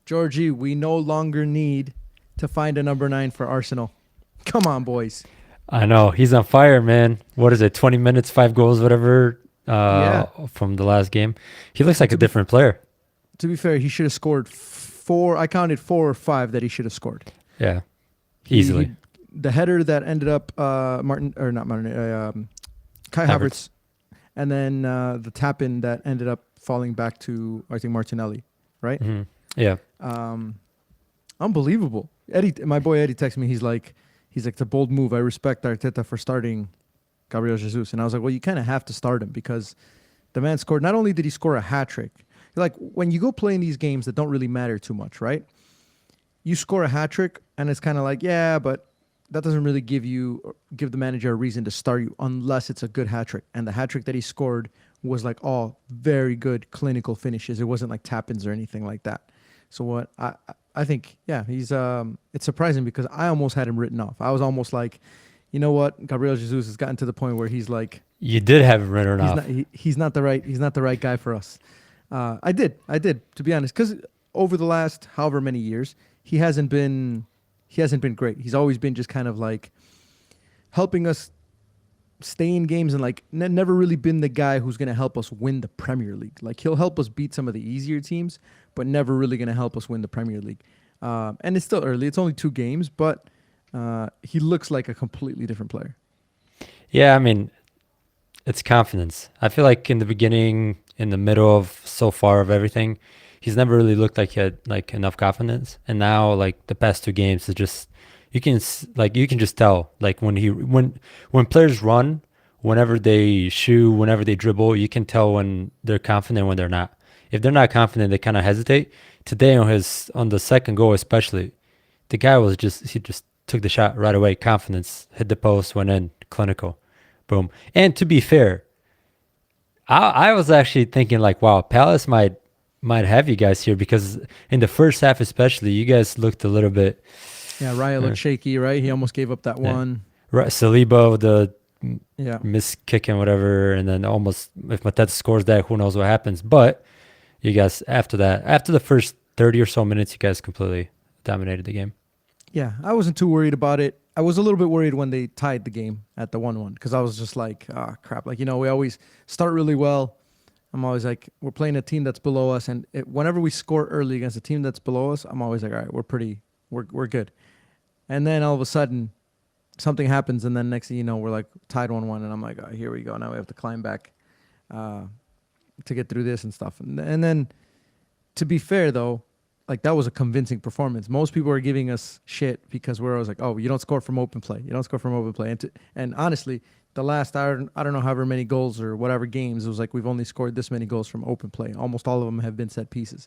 Georgie, we no longer need to find a number 9 for Arsenal. Come on, boys. I know he's on fire, man. What is it? 20 minutes, 5 goals, whatever. Yeah. From the last game, he looks And like a different player. to be fair, he should have scored 4. I counted 4 or 5 that he should have scored. Yeah, He easily. the header that ended up Kai Havertz. Havertz, and then the tap in that ended up falling back to I think Martinelli, right? Hmm. Yeah, Um, Unbelievable. Eddie, my boy Eddie, texted me. He's like, it's a bold move. I respect Arteta for starting Gabriel Jesus, and I was like, well, you kind of have to start him because the man scored. Not only did he score a hat trick, like when you go play in these games that don't really matter too much, right? You score a hat trick, and it's kind of like, yeah, but that doesn't really give the manager a reason to start you unless it's a good hat trick. And the hat trick that he scored was like all very good clinical finishes. It wasn't like tap ins or anything like that. So what I think, yeah, he's it's surprising because I almost had him written off. I was almost like, you know what, Gabriel Jesus has gotten to the point where he's like, you did have it written off. he's not the right guy for us. I did to be honest, because over the last however many years, he hasn't been great. He's always been just kind of like helping us stay in games and like never really been the guy who's going to help us win the Premier League. Like he'll help us beat some of the easier teams, but never really going to help us win the Premier League. And it's still early. It's only 2 games, but he looks like a completely different player. Yeah, I mean, it's confidence. I feel like in the beginning, in the middle of so far of everything, he's never really looked like he had like enough confidence. And now, like the past 2 games, is just you can just tell like when players run, whenever they shoot, whenever they dribble, you can tell when they're confident when they're not. If they're not confident, they kind of hesitate. Today on the second goal especially, the guy he just took the shot right away, confidence, hit the post, went in, clinical, boom. And to be fair, I was actually thinking like, wow, Palace might have you guys here because in the first half especially, you guys looked a little bit Yeah, Raya uh, looked shaky, right? He almost gave up that yeah. one. Right, Saliba with the Yeah. miss kick and whatever, and then almost if Mateta scores that, who knows what happens. But you guys after that, after the first 30 or so minutes, you guys completely dominated the game. Yeah, I wasn't too worried about it. I was a little bit worried when they tied the game at the 1-1 because I was just like, ah, crap. Like, we always start really well. I'm always like, we're playing a team that's below us. And whenever we score early against a team that's below us, I'm always like, all right, we're good. And then all of a sudden, something happens. And then next thing you know, we're like tied 1-1. And I'm like, oh, here we go. Now we have to climb back uh, to get through this and stuff. And then, to be fair, though, like that was a convincing performance. Most people are giving us shit because we're always like, oh, you don't score from open play. You don't score from open play. And honestly, the last I don't know however many goals or whatever games, it was like we've only scored this many goals from open play. Almost all of them have been set pieces.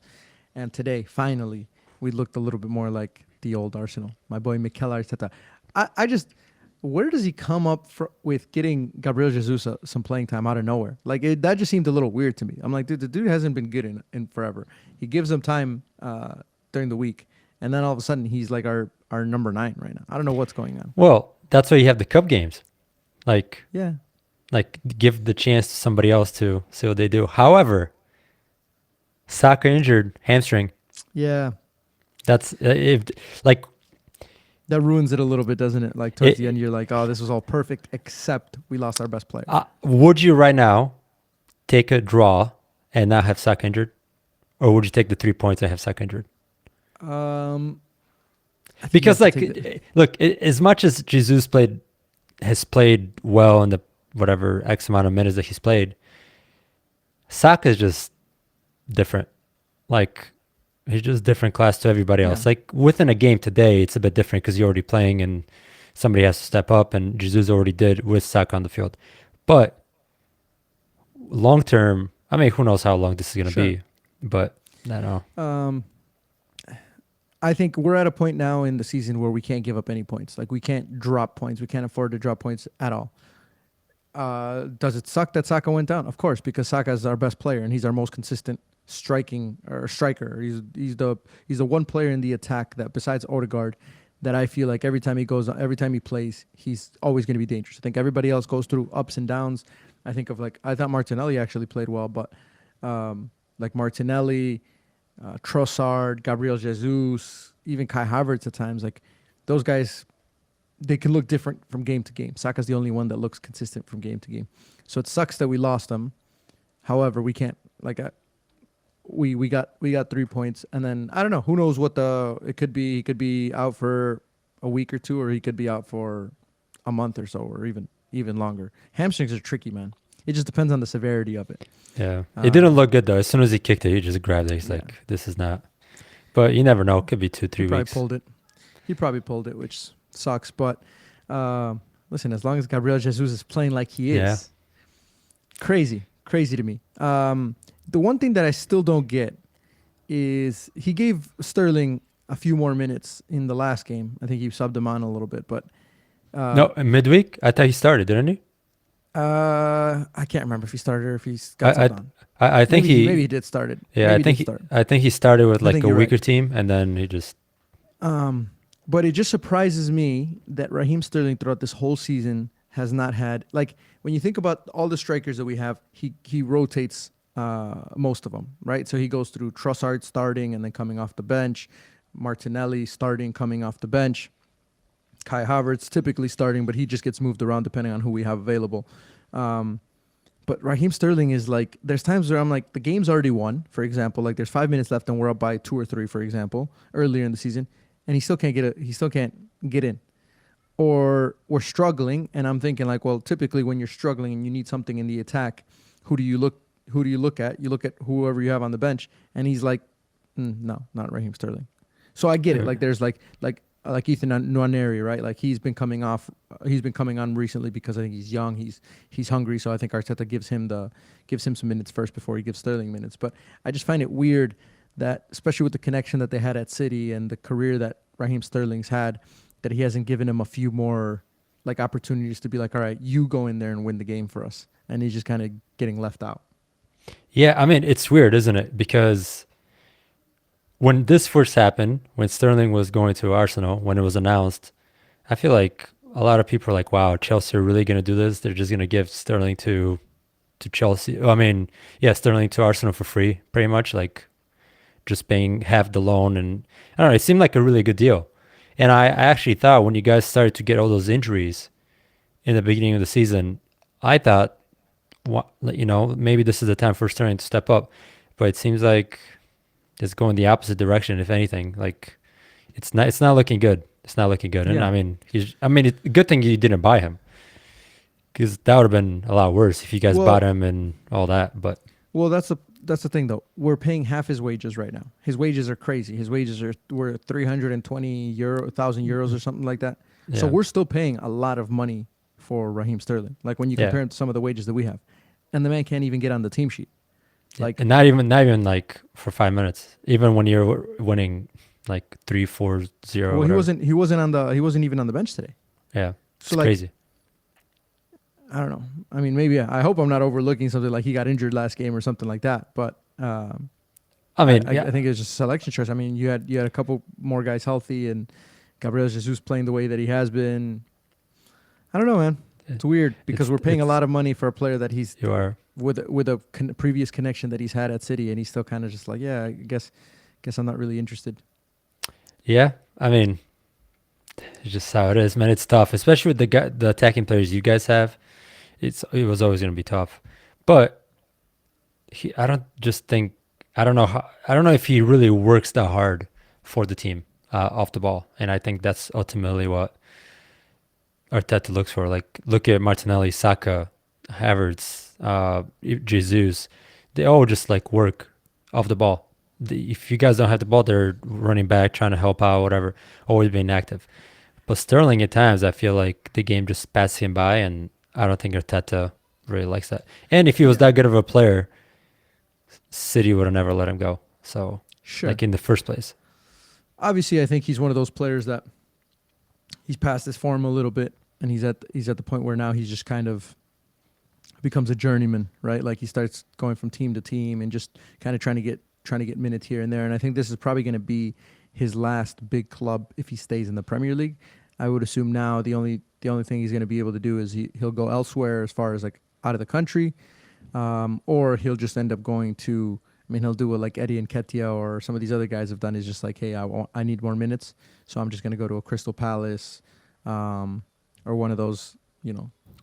And today, finally, we looked a little bit more like the old Arsenal. My boy Mikel Arteta. I just where does he come up with getting Gabriel Jesus some playing time out of nowhere? Like that just seemed a little weird to me. I'm like, dude, the dude hasn't been good in forever. He gives him time during the week, and then all of a sudden he's like our number 9 right now. I don't know what's going on. Well, that's why you have the cup games, like Yeah, like give the chance to somebody else to see what they do. However, Saka injured hamstring. yeah, That's if like that ruins it a little bit, doesn't it? Like towards the it. end, you're like, oh, this was all perfect, except we lost our best player. Would you right now take a draw and not have Saka injured, or would you take the 3 points and have Saka injured? Um, I think you Because have to like, take the. look, as much as Jesus has played well in the whatever X amount of minutes that he's played, Saka is just different. Like he's just different class to everybody Yeah, else. Like within a game today, it's a bit different because you're already playing and somebody has to step up, and Jesus already did with Saka on the field. But long term, I mean, who knows how long this is gonna sure. be? But I don't know. Um, I think we're at a point now in the season where we can't give up any points. Like we can't drop points. We can't afford to drop points at all. Does it suck that Saka went down? Of course, because Saka is our best player and he's our most consistent striker. He's the one player in the attack that besides Odegaard that I feel like every time he plays, he's always going to be dangerous. I think everybody else goes through ups and downs. I thought Martinelli actually played well, but like Martinelli, Trossard, Gabriel Jesus, even Kai Havertz at times. Like those guys, they can look different from game to game. Saka's the only one that looks consistent from game to game. So it sucks that we lost him. However, we can't like we got 3 points, and then I don't know. Who knows what it could be? He could be out for a week or two, or he could be out for a month or so, or even longer. Hamstrings are tricky, man. It just depends on the severity of it. Yeah, it didn't look good though. As soon as he kicked it, he just grabbed it. He's Yeah. like, "This is not." But you never know. It could be He 2-3 probably weeks. pulled it. He probably pulled it, which sucks. But listen, as long as Gabriel Jesus is playing like he is, Yeah. crazy to me. The one thing that I still don't get is he gave Sterling a few more minutes in the last game. I think he subbed him on a little bit, but No, midweek. I thought he started, didn't he? I can't remember if he started or if he got I subbed on. I think Maybe he did start it. Yeah, Maybe I think he did start. I think he started with I like think a you're weaker right. team, and then he just But it just surprises me that Raheem Sterling throughout this whole season has not had, like, when you think about all the strikers that we have, he rotates most of them, right? So he goes through Trossard starting and then coming off the bench, Martinelli starting, coming off the bench, Kai Havertz typically starting, but he just gets moved around depending on who we have available. But Raheem Sterling is like, there's times where I'm like, the game's already won, for example, like there's 5 minutes left and we're up by 2 or 3, for example, earlier in the season, and he still can't get in. Or we're struggling, and I'm thinking like, well, typically when you're struggling and you need something in the attack, who do you look at? You look at whoever you have on the bench, and he's like, no, not Raheem Sterling. So I get it. Like there's like Ethan Nwaneri, right? Like he's been coming on recently because I think he's young, he's hungry. So I think Arteta gives him some minutes first before he gives Sterling minutes. But I just find it weird that, especially with the connection that they had at City and the career that Raheem Sterling's had, that he hasn't given him a few more like opportunities to be like, all right, you go in there and win the game for us, and he's just kind of getting left out. Yeah, I mean, it's weird, isn't it? Because when this first happened, when Sterling was going to Arsenal, when it was announced, I feel like a lot of people are like, wow, Chelsea are really going to do this? They're just going to give Sterling to Chelsea. I mean, yeah, Sterling to Arsenal for free, pretty much, like just paying half the loan. And I don't know, it seemed like a really good deal. And I actually thought when you guys started to get all those injuries in the beginning of the season, I thought, maybe this is the time for Sterling to step up. But it seems like it's going the opposite direction. If anything, like it's not looking good. It's not looking good. And Yeah. I mean, good thing you didn't buy him, because that would have been a lot worse if you guys Well- bought him and all that. But Well, that's the thing though. We're paying half his wages right now. His wages are crazy. His wages were 320,000 euros or something like that. So yeah. we're still paying a lot of money for Raheem Sterling. Like when you Yeah. compare him to some of the wages that we have, and the man can't even get on the team sheet. Like and not even like for 5 minutes. Even when you're winning like 3-4-0. well, he wasn't even on the bench today. Yeah, it's So, like, crazy. I don't know. I mean, maybe I hope I'm not overlooking something like he got injured last game or something like that. But I mean, I think it was just a selection choice. I mean, you had a couple more guys healthy, and Gabriel Jesus playing the way that he has been. I don't know, man. It's weird because we're paying a lot of money for a player that he's you are. with a previous connection that he's had at City, and he's still kind of just like, yeah, I guess I'm not really interested. Yeah, I mean, it's just how it is, man. It's tough, especially with the attacking players you guys have. It was always going to be tough, but I don't know if he really works that hard for the team off the ball, and I think that's ultimately what Arteta looks for. Like, look at Martinelli, Saka, Havertz, Jesus. They all just like work off the ball. If you guys don't have the ball, they're running back, trying to help out, whatever, always being active. But Sterling, at times, I feel like the game just passes him by, and I don't think Arteta really likes that. And if he was that good of a player, City would have never let him go. So, Sure. like in the first place. Obviously, I think he's one of those players that he's past his form a little bit, and he's at the point where now he's just kind of becomes a journeyman, right? Like he starts going from team to team and just kind of trying to get minutes here and there. And I think this is probably going to be his last big club if he stays in the Premier League. I would assume now the only thing he's going to be able to do is he'll go elsewhere as far as like out of the country, or he'll just end up going to I mean, he'll do what like Eddie and Ketia or some of these other guys have done. Is just like, hey, I need more minutes, so I'm just gonna go to a Crystal Palace, or one of those,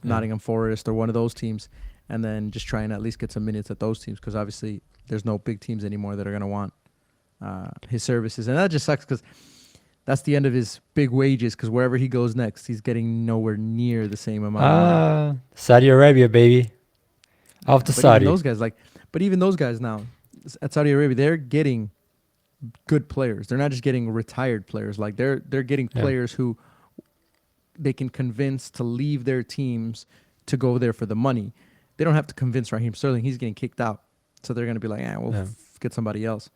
Nottingham Forest or one of those teams, and then just try and at least get some minutes at those teams, because obviously there's no big teams anymore that are gonna want his services, and that just sucks because that's the end of his big wages. Because wherever he goes next, he's getting nowhere near the same amount of money. Saudi Arabia, baby. Off to But Saudi. even those guys now at Saudi Arabia, they're getting good players. They're not just getting retired players. Like they're getting players who they can convince to leave their teams to go there for the money. They don't have to convince Raheem Sterling. He's getting kicked out, so they're gonna be like, we'll get somebody else.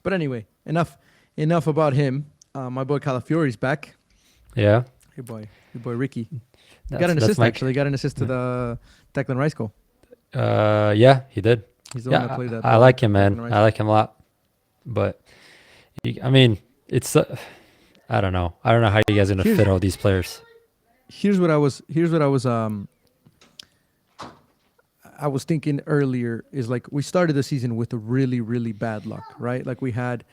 But anyway, enough about him. My boy Calafiori's back. Yeah. Your boy Ricky. He got an assist actually. He got an assist to the Declan Rice goal. Yeah, he did. He's the one that played that. I like him, man. I like him a lot. But I mean, it's I don't know. I don't know how you guys are gonna fit all these players. Here's what I was thinking earlier is like we started the season with a really, really bad luck, right? Like we had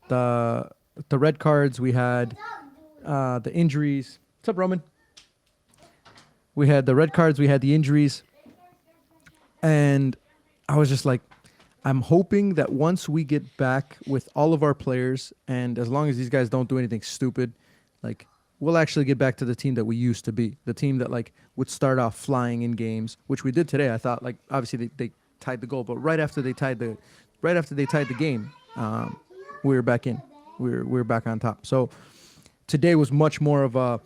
the red cards, we had the injuries. What's up, Roman? We had the red cards, we had the injuries, and I was just like, I'm hoping that once we get back with all of our players, and as long as these guys don't do anything stupid, like we'll actually get back to the team that we used to be, the team that like would start off flying in games, which we did today. I thought, like, obviously they tied the goal, but right after they tied the game, we were back in. We were back on top. So today was much more of a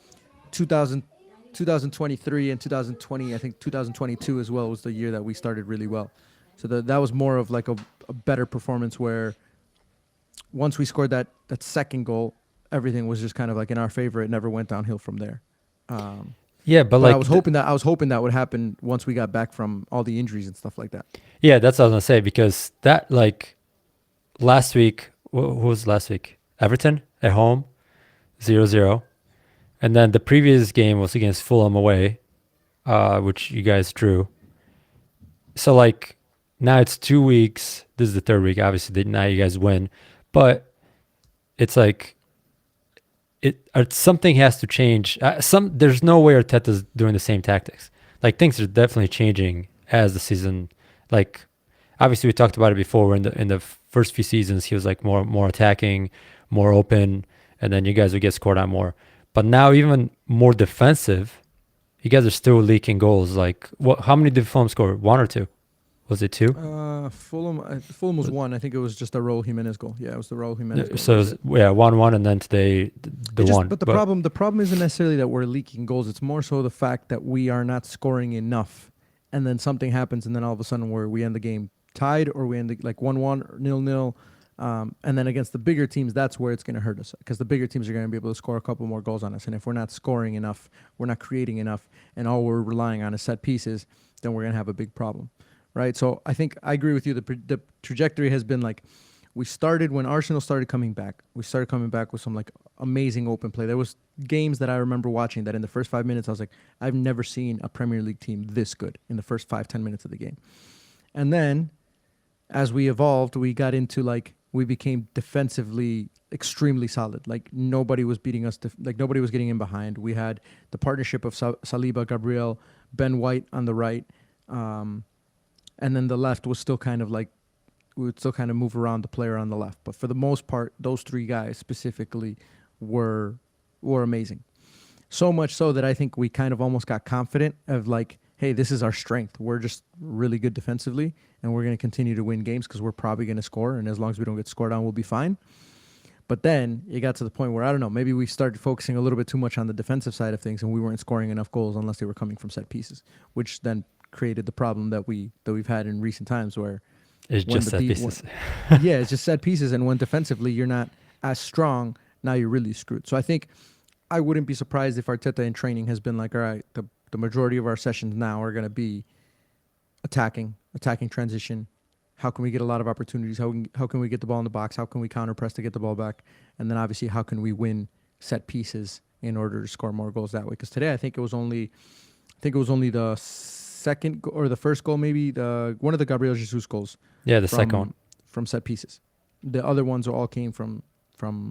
2023 and 2020. I think 2022 as well was the year that we started really well. So that was more of like a better performance, where once we scored that second goal, everything was just kind of like in our favor. It never went downhill from there. But like I was hoping that would happen once we got back from all the injuries and stuff like that. Yeah, that's what I was gonna say, because that, like, last week, who was last week? Everton at home, 0-0. And then the previous game was against Fulham away, which you guys drew. So like now it's 2 weeks. This is the third week. Obviously, now you guys win, but it's like something has to change. There's no way Arteta's doing the same tactics. Like things are definitely changing as the season. Like obviously we talked about it before. Where in the first few seasons he was like more attacking, more open, and then you guys would get scored on more. But now even more defensive. You guys are still leaking goals. Like how many did Fulham score? 1 or 2? Was it 2? Fulham was 1. I think it was just a Raul Jimenez goal. Yeah, it was the Raul Jimenez goal. So it was, 1-1, and then today the 1. But the problem isn't necessarily that we're leaking goals. It's more so the fact that we are not scoring enough, and then something happens, and then all of a sudden we end the game tied, or we end like 1-1 or 0-0. And then against the bigger teams, that's where it's going to hurt us, because the bigger teams are going to be able to score a couple more goals on us. And if we're not scoring enough, we're not creating enough, and all we're relying on is set pieces, then we're going to have a big problem, right? So I think I agree with you. The trajectory has been like, we started when Arsenal started coming back. We started coming back with some like amazing open play. There was games that I remember watching that in the first 5 minutes, I was like, I've never seen a Premier League team this good in the first 5-10 minutes of the game. And then as we evolved, we got into like, we became defensively extremely solid. Like nobody was beating us. Like nobody was getting in behind. We had the partnership of Saliba, Gabriel, Ben White on the right. And then the left was still kind of like, we would still kind of move around the player on the left. But for the most part, those three guys specifically were amazing. So much so that I think we kind of almost got confident of like, hey, this is our strength. We're just really good defensively, and we're going to continue to win games because we're probably going to score. And as long as we don't get scored on, we'll be fine. But then it got to the point where, I don't know, maybe we started focusing a little bit too much on the defensive side of things, and we weren't scoring enough goals unless they were coming from set pieces, which then created the problem that we've had in recent times, where it's just set pieces. Yeah, it's just set pieces. And when defensively you're not as strong, now you're really screwed. So I think I wouldn't be surprised if Arteta in training has been like, all right, the majority of our sessions now are going to be attacking transition. How can we get a lot of opportunities? How can we get the ball in the box? How can we counter press to get the ball back? And then obviously, how can we win set pieces in order to score more goals that way? Because today I think it was only the second or the first goal, maybe one of the Gabriel Jesus goals. Yeah, the second one from set pieces. The other ones all came from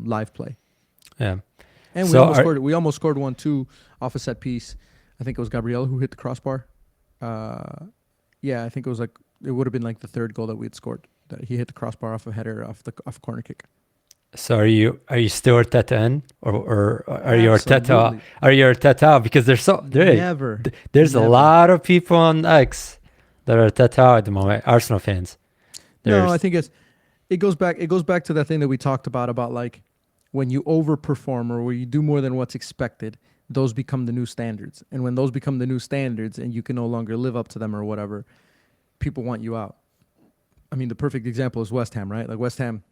live play. Yeah. And So we almost scored one too off a set piece. I think it was Gabriel who hit the crossbar. Yeah, I think it was like it would have been like the third goal that we had scored. That he hit the crossbar off a header off a corner kick. So are you still Arteta in, or are you Arteta? Absolutely. Are you Arteta out? Because there's a Never. lot of people on X that are Arteta out at the moment. Arsenal fans. No, I think it goes back to that thing that we talked about like when you overperform or when you do more than what's expected, those become the new standards. And when those become the new standards and you can no longer live up to them or whatever, people want you out. I mean, the perfect example is West Ham, right? Like West Ham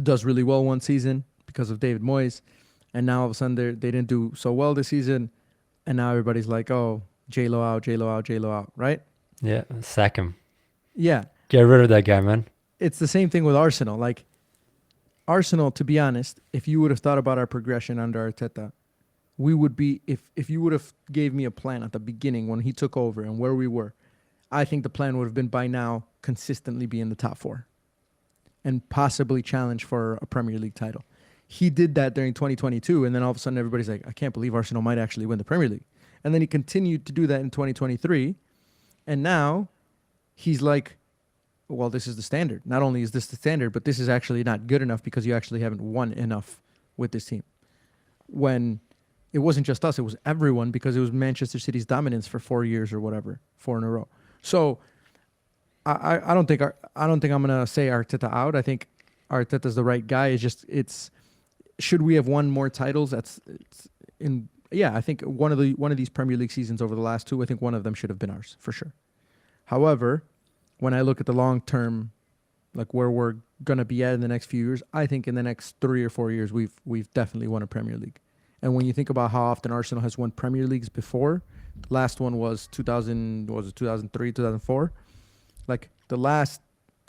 does really well one season because of David Moyes, and now all of a sudden they didn't do so well this season, and now everybody's like, oh, J-Lo out, J-Lo out, J-Lo out, right? Yeah, sack him. Yeah. Get rid of that guy, man. It's the same thing with Arsenal. Like, Arsenal, to be honest, if you would have thought about our progression under Arteta, we would be, if you would have gave me a plan at the beginning when he took over and where we were, I think the plan would have been by now consistently be in the top 4 and possibly challenge for a Premier League title. He did that during 2022, and then all of a sudden everybody's like, I can't believe Arsenal might actually win the Premier League. And then he continued to do that in 2023, and now he's like, well, this is the standard. Not only is this the standard, but this is actually not good enough because you actually haven't won enough with this team. When it wasn't just us, it was everyone, because it was Manchester City's dominance for 4 years or whatever, 4 in a row. So I don't think I'm gonna say Arteta out. I think Arteta's the right guy. It's should we have won more titles? I think one of these Premier League seasons over the last 2, I think one of them should have been ours for sure. However, when I look at the long term, like where we're gonna be at in the next few years, I think in the next 3 or 4 years we've definitely won a Premier League. And when you think about how often Arsenal has won Premier Leagues before, last one was 2003, 2004. Like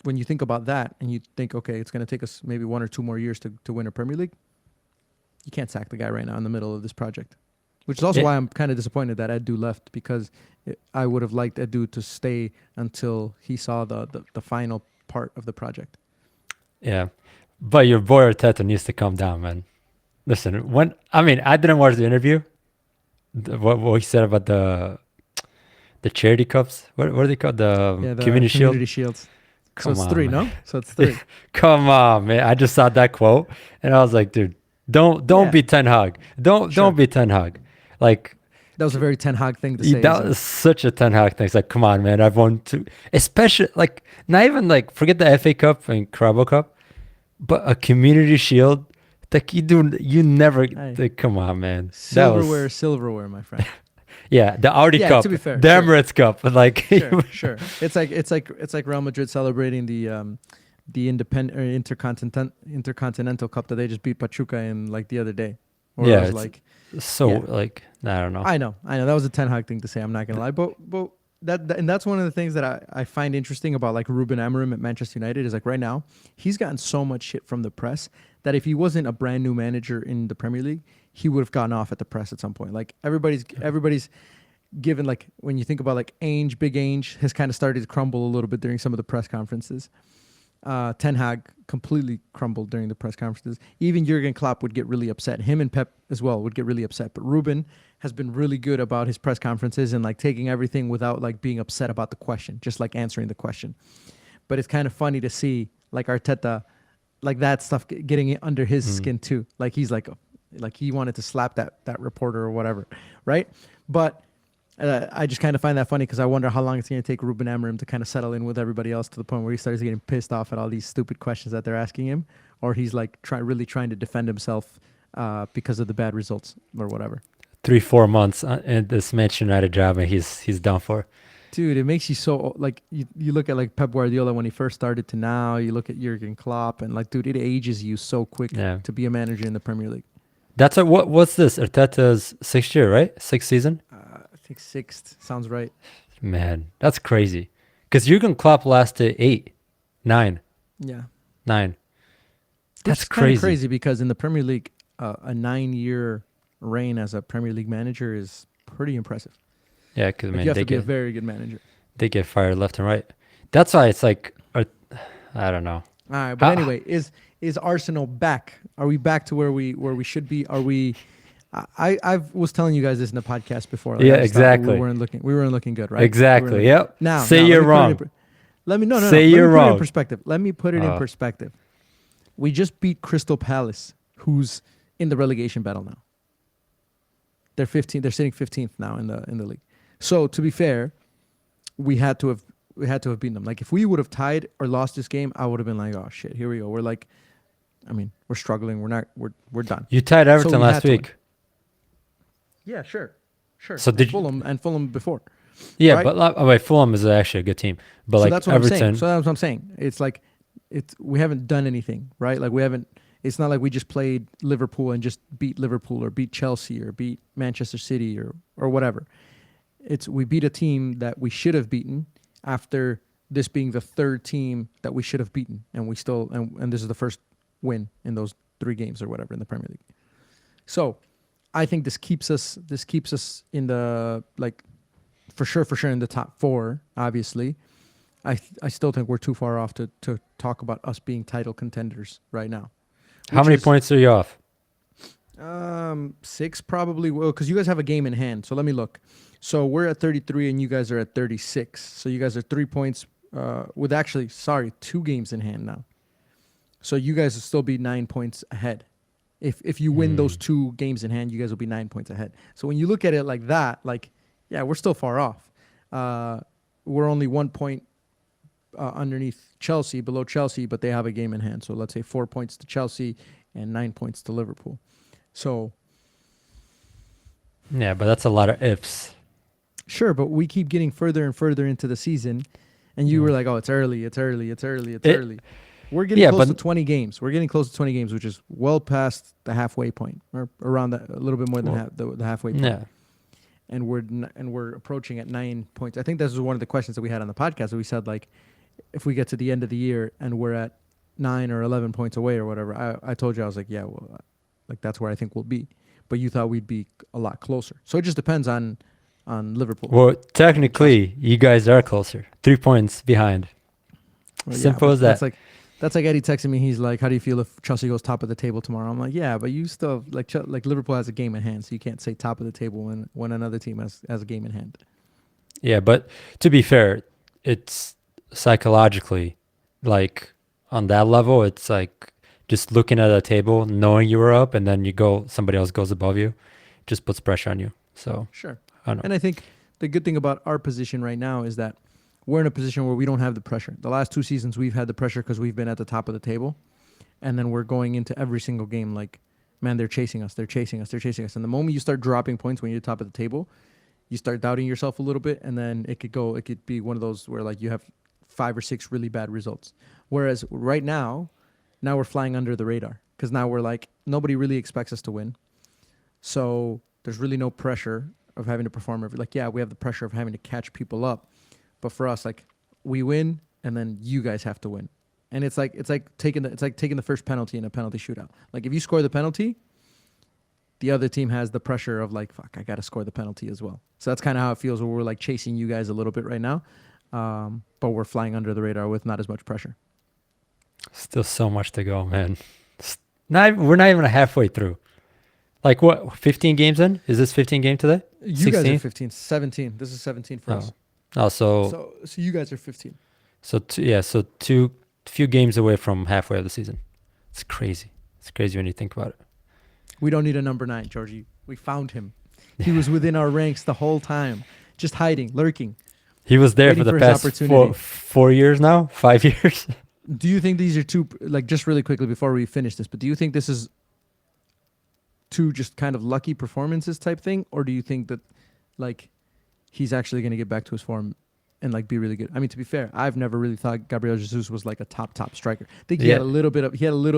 when you think about that and you think, okay, it's going to take us maybe 1 or 2 more years to win a Premier League, you can't sack the guy right now in the middle of this project. Which is also why I'm kind of disappointed that Edu left, because I would have liked Edu to stay until he saw the final part of the project. Yeah. But your boy Arteta needs to calm down, man. Listen, I didn't watch the interview. What he said about the charity cups. What are they called? The Community Shield? So it's 3, no? So it's 3. Come on, man. I just saw that quote and I was like, dude, don't be Ten Hag. Don't be Ten Hag. Like, that was a very Ten Hag thing to say. That was such a Ten Hag thing. It's like, come on, man. I've won 2, especially like not even like forget the FA Cup and Carabao Cup, but a Community Shield. Like you never. Like, come on, man. Silverware, my friend. Yeah, the Audi Cup, to be fair, the Emirates Cup, like sure. It's like Real Madrid celebrating the independent or intercontinental cup that they just beat Pachuca in like the other day. Like I don't know. I know that was a Ten Hag thing to say. I'm not gonna lie, but that's one of the things that I find interesting about like Ruben Amorim at Manchester United is like right now he's gotten so much shit from the press that if he wasn't a brand new manager in the Premier League, he would have gotten off at the press at some point. Like everybody's given, like when you think about like Big Ainge has kind of started to crumble a little bit during some of the press conferences. Ten Hag completely crumbled during the press conferences. Even Jurgen Klopp would get really upset. Him and Pep as well would get really upset. But Ruben has been really good about his press conferences and like taking everything without like being upset about the question, just like answering the question. But it's kind of funny to see like Arteta, like that stuff getting under his skin too. Like he's like he wanted to slap that reporter or whatever, right? But I just kind of find that funny because I wonder how long it's going to take Ruben Amorim to kind of settle in with everybody else to the point where he starts getting pissed off at all these stupid questions that they're asking him, or he's like really trying to defend himself because of the bad results or whatever. 3-4 months in this Manchester United job, and he's done for. Dude, it makes you so like you look at like Pep Guardiola when he first started to now. You look at Jurgen Klopp and like, dude, it ages you so quick to be a manager in the Premier League. That's what's this? Arteta's 6th year, right? 6th season. I think 6th sounds right. Man, that's crazy. Because Jurgen Klopp lasted 8, 9. Yeah, 9. That's crazy because in the Premier League, a 9-year reign as a Premier League manager is pretty impressive. Yeah, because you have to be a very good manager. They get fired left and right. That's why it's like I don't know. All right, but How, anyway, is Arsenal back? Are we back to where we should be? Are we? I was telling you guys this in the podcast before. Like yeah, I just thought we exactly. weren't looking good, right? We weren't Exactly. looking. Yep. Say Now let you're me put it in. wrong. Let me no no no. Say Let me you're put it in wrong. perspective. Let me put it in perspective. We just beat Crystal Palace, who's in the relegation battle now. They're 15. They're sitting 15th now in the league. So to be fair, we had to have beaten them. Like if we would have tied or lost this game, I would have been like, oh shit, here we go. We're like, I mean, we're struggling. We're done. You tied Everton we last had to win. week. Yeah, sure. So And did Fulham before. Yeah, right? but wait, Fulham is actually a good team. But So like that's what I'm saying. Everton, So that's what I'm saying. It's like we haven't done anything, right? Like we haven't. It's not like we just played Liverpool and just beat Liverpool or beat Chelsea or beat Manchester City or whatever. We beat a team that we should have beaten after this being the third team that we should have beaten, and we still and this is the first win in those 3 games or whatever in the Premier League. So I think this keeps us in the like for sure in the top 4. Obviously, I still think we're too far off to talk about us being title contenders right now. how many points are you off? 6 probably. Well, because you guys have a game in hand. So let me look. So we're at 33 and you guys are at 36. So you guys are 3 points with 2 games in hand now. So you guys will still be 9 points ahead. If you win those 2 games in hand, you guys will be 9 points ahead. So when you look at it like that, like, yeah, we're still far off. We're only 1 point underneath Chelsea, below Chelsea, but they have a game in hand. So let's say 4 points to Chelsea and 9 points to Liverpool. So Yeah, but that's a lot of ifs. sure, but we keep getting further and further into the season, and you were like, "Oh, it's early. We're getting close to 20 games. We're getting close to 20 games, which is well past the halfway point, or around that, a little bit more than the halfway point. Yeah. And we're approaching at 9 points. I think this was one of the questions that we had on the podcast. We said like, if we get to the end of the year and we're at 9 or 11 points away or whatever, I told you I was like, yeah, well, like that's where I think we'll be. But you thought we'd be a lot closer. So it just depends on Liverpool. Well, technically, you guys are closer. 3 points behind. Well, Simple as that. That's like Eddie texting me. He's like, "How do you feel if Chelsea goes top of the table tomorrow?" I'm like, "Yeah, but you still like Liverpool has a game in hand, so you can't say top of the table when another team has a game in hand." Yeah, but to be fair, it's psychologically, like on that level, it's like just looking at a table, knowing you were up, and then somebody else goes above you, just puts pressure on you. So Sure. I don't know. And I think the good thing about our position right now is that we're in a position where we don't have the pressure. The last 2 seasons we've had the pressure because we've been at the top of the table, and then we're going into every single game like, man, they're chasing us. And the moment you start dropping points when you're top of the table, you start doubting yourself a little bit, and then it could be one of those where like you have 5 or 6 really bad results. Whereas right now we're flying under the radar because now we're like, nobody really expects us to win. So there's really no pressure of having to perform we have the pressure of having to catch people up. But for us, like, we win and then you guys have to win. And it's like taking the first penalty in a penalty shootout. Like if you score the penalty, the other team has the pressure of like, fuck, I got to score the penalty as well. So that's kind of how it feels where we're like chasing you guys a little bit right now. But we're flying under the radar with not as much pressure. Still so much to go, man. We're not even halfway through. Like what, 15 games in? Is this 15 game today? You 16? guys are 15, 17. This is 17 for us. Oh, so you guys are 15. So few games away from halfway of the season. It's crazy. It's crazy when you think about it. We don't need a number 9, Georgie. We found him. He was within our ranks the whole time, just hiding, lurking. He was there for the past 4 years now, 5 years. Do you think these are two, like just really quickly before we finish this, but do you think this is 2 just kind of lucky performances type thing? Or do you think that like he's actually going to get back to his form and like be really good? I mean, to be fair, I've never really thought Gabriel Jesus was like a top striker. I think he had a little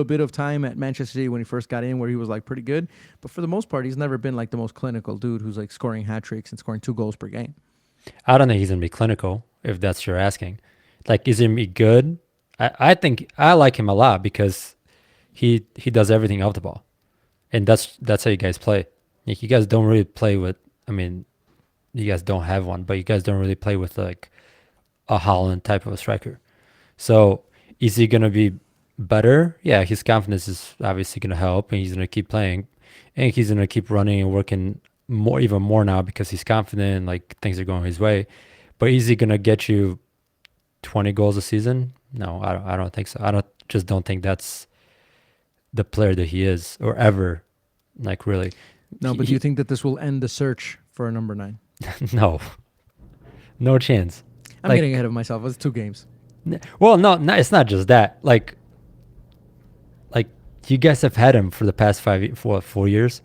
bit of time at Manchester City when he first got in where he was like pretty good, but for the most part, he's never been like the most clinical dude who's like scoring hat tricks and scoring 2 goals per game. I don't think he's gonna be clinical, if that's what you're asking. Like, is he gonna be good? I think I like him a lot because he does everything off the ball, and that's how you guys play. Like, you guys don't really play with. I mean, you guys don't have one, but you guys don't really play with like a Holland type of a striker. So Is he gonna be better? Yeah, his confidence is obviously gonna help, and he's gonna keep playing, and he's gonna keep running and working more, even more now because he's confident. Like things are going his way. But is he gonna get you 20 goals a season? No, I don't think so. Don't think that's the player that he is or ever. Like really, No, but do you think that this will end the search for a number 9? no, no chance. I'm Like, getting ahead of myself. It's 2 games. well, no, it's not just that. Like you guys have had him for the past 4 years.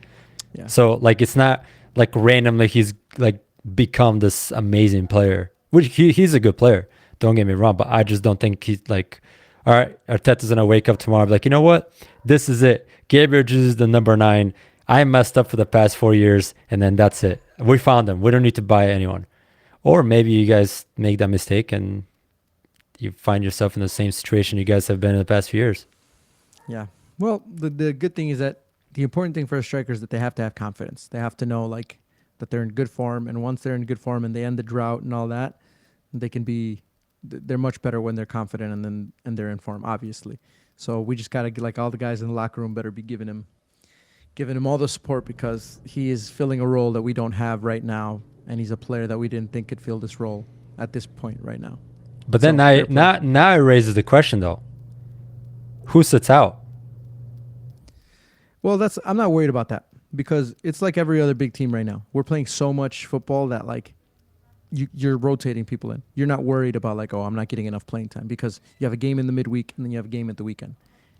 Yeah. So like it's not like randomly he's like become this amazing player, which he's a good player. Don't get me wrong, but I just don't think he's like, all right, Arteta's gonna wake up tomorrow and be like, you know what, this is it. Gabriel is the number 9. I messed up for the past 4 years, and then that's it. We found him. We don't need to buy anyone. Or maybe you guys make that mistake and you find yourself in the same situation you guys have been in the past few years. Yeah. Well, the good thing is that the important thing for a striker is that they have to have confidence. They have to know like that they're in good form, and once they're in good form and they end the drought and all that, they can be. They're much better when they're confident and they're in form, obviously. So we just gotta like all the guys in the locker room better be giving him all the support because he is filling a role that we don't have right now, and he's a player that we didn't think could fill this role at this point right now. But then now it raises the question though: who sits out? Well, I'm not worried about that because it's like every other big team right now. We're playing so much football that like you're rotating people in. You're not worried about like, oh, I'm not getting enough playing time because you have a game in the midweek and then you have a game at the weekend.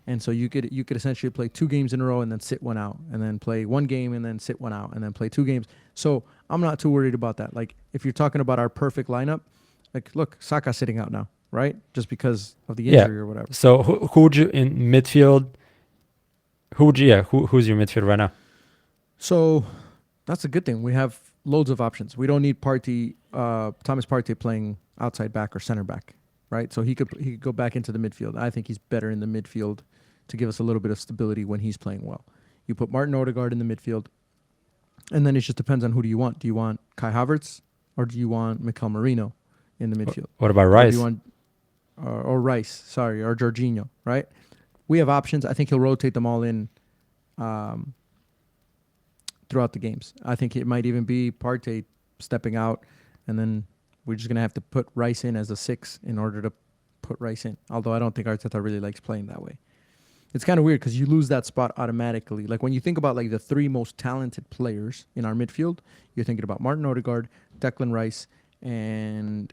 And so you could essentially play 2 games in a row and then sit one out, and then play 1 game and then sit one out, and then play 2 games. So I'm not too worried about that. Like if you're talking about our perfect lineup, like look, Saka's sitting out now, right? Just because of the injury or whatever. So who would you in midfield? Who's your midfield right now? So that's a good thing. We have loads of options. We don't need Thomas Partey playing outside back or center back, right? So he could go back into the midfield. I think he's better in the midfield to give us a little bit of stability when he's playing well. You put Martin Odegaard in the midfield, and then it just depends on who do you want. Do you want Kai Havertz or do you want Mikel Merino in the midfield? What about Rice? Or do you want, or Rice, or Jorginho, right? We have options. I think he'll rotate them all in throughout the games. I think it might even be Partey stepping out, and then we're just going to have to put Rice in as a 6 in order to put Rice in. Although I don't think Arteta really likes playing that way. It's kind of weird because you lose that spot automatically. Like when you think about like the 3 most talented players in our midfield, you're thinking about Martin Odegaard, Declan Rice, and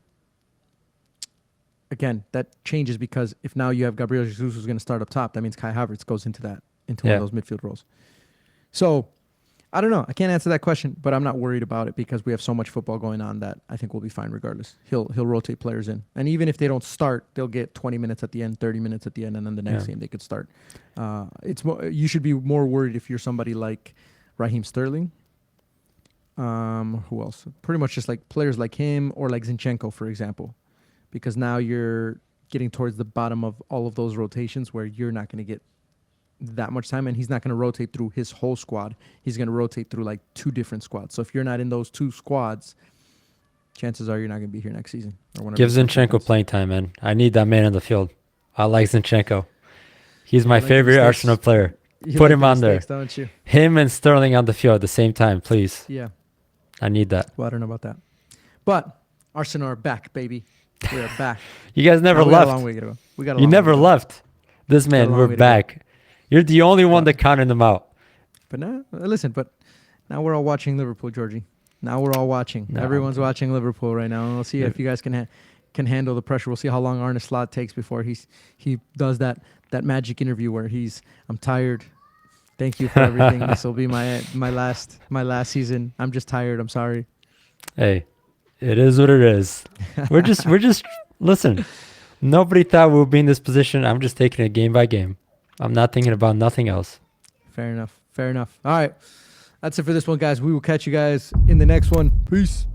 again, that changes because if now you have Gabriel Jesus who's going to start up top, that means Kai Havertz goes into one of those midfield roles. So I don't know. I can't answer that question, but I'm not worried about it because we have so much football going on that I think we'll be fine regardless. He'll rotate players in, and even if they don't start, they'll get 20 minutes at the end, 30 minutes at the end, and then the next game they could start. You should be more worried if you're somebody like Raheem Sterling. Who else? Pretty much just like players like him or like Zinchenko, for example, because now you're getting towards the bottom of all of those rotations where you're not going to get that much time, and he's not going to rotate through his whole squad. He's going to rotate through like 2 different squads. So if you're not in those 2 squads, chances are you're not going to be here next season. Or Give Zinchenko playing time, man. I need that man on the field. I like Zinchenko. He's my favorite Arsenal player. Put him on there. Don't you? Him and Sterling on the field at the same time, please. Yeah. I need that. Well, I don't know about that. But Arsenal are back, baby. We are back. You guys never left. We got a long way to go. You never left. This man, we're back. You're the only one that counted them out. But now, listen, now we're all watching Liverpool, Georgie. Now we're all watching. No. Everyone's watching Liverpool right now. And we'll see if you guys can handle the pressure. We'll see how long Arne Slot takes before he does that magic interview where I'm tired. Thank you for everything. This will be my last season. I'm just tired. I'm sorry. Hey, it is what it is. We're just listen. Nobody thought we would be in this position. I'm just taking it game by game. I'm not thinking about nothing else. Fair enough. All right. That's it for this one, guys. We will catch you guys in the next one. Peace.